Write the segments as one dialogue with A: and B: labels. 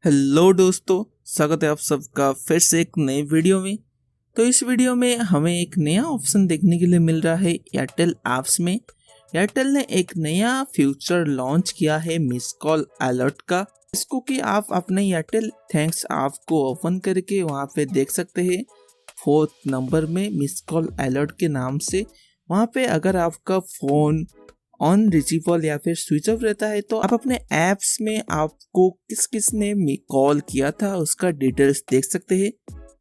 A: Hello दोस्तों, स्वागत है आप सबका फिर से एक नए वीडियो में। तो इस वीडियो में हमें एक नया ऑप्शन देखने के लिए मिल रहा है एयरटेल ऐप्स में। एयरटेल ने एक नया फीचर लॉन्च किया है मिस कॉल अलर्ट का, इसको कि आप अपने एयरटेल थैंक्स ऐप को ओपन करके वहाँ पे देख सकते हैं 4th नंबर में मिस कॉल अलर्ट के नाम से। वहाँ पे अगर आपका फ़ोन ऑन रिसीवल या फिर स्विच ऑफ रहता है तो आप अपने ऐप्स में आपको किस किस ने कॉल किया था उसका डिटेल्स देख सकते हैं।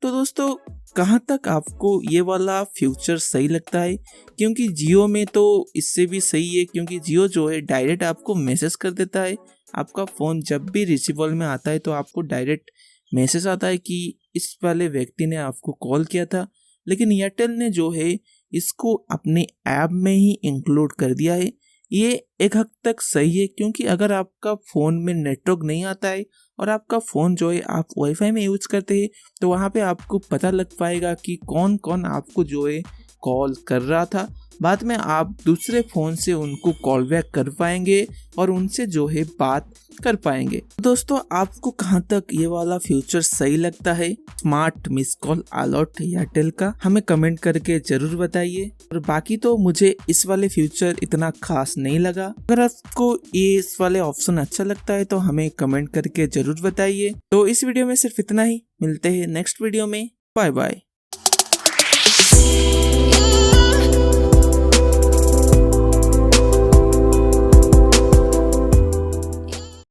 A: तो दोस्तों, कहाँ तक आपको ये वाला फ्यूचर सही लगता है? क्योंकि जियो में तो इससे भी सही है, क्योंकि जियो जो है डायरेक्ट आपको मैसेज कर देता है। आपका फ़ोन जब भी रिसीवल में आता है तो आपको डायरेक्ट मैसेज आता है कि इस वाले व्यक्ति ने आपको कॉल किया था। लेकिन एयरटेल ने जो है इसको अपने ऐप में ही इंक्लूड कर दिया है। ये एक हद तक सही है, क्योंकि अगर आपका फ़ोन में नेटवर्क नहीं आता है और आपका फ़ोन जो है आप वाईफाई में यूज़ करते हैं तो वहाँ पे आपको पता लग पाएगा कि कौन कौन आपको जो है कॉल कर रहा था। बाद में आप दूसरे फ़ोन से उनको कॉल बैक कर पाएंगे और उनसे जो है बात कर पाएंगे। दोस्तों, आपको कहाँ तक ये वाला फ्यूचर सही लगता है smart miss call alert Airtel का? हमें कमेंट करके जरूर बताइए। और बाकी तो मुझे इस वाले फ्यूचर इतना खास नहीं लगा। अगर आपको ये इस वाले ऑप्शन अच्छा लगता है तो हमें कमेंट करके जरूर बताइए। तो इस वीडियो में सिर्फ इतना ही, मिलते हैं नेक्स्ट वीडियो में। Bye bye.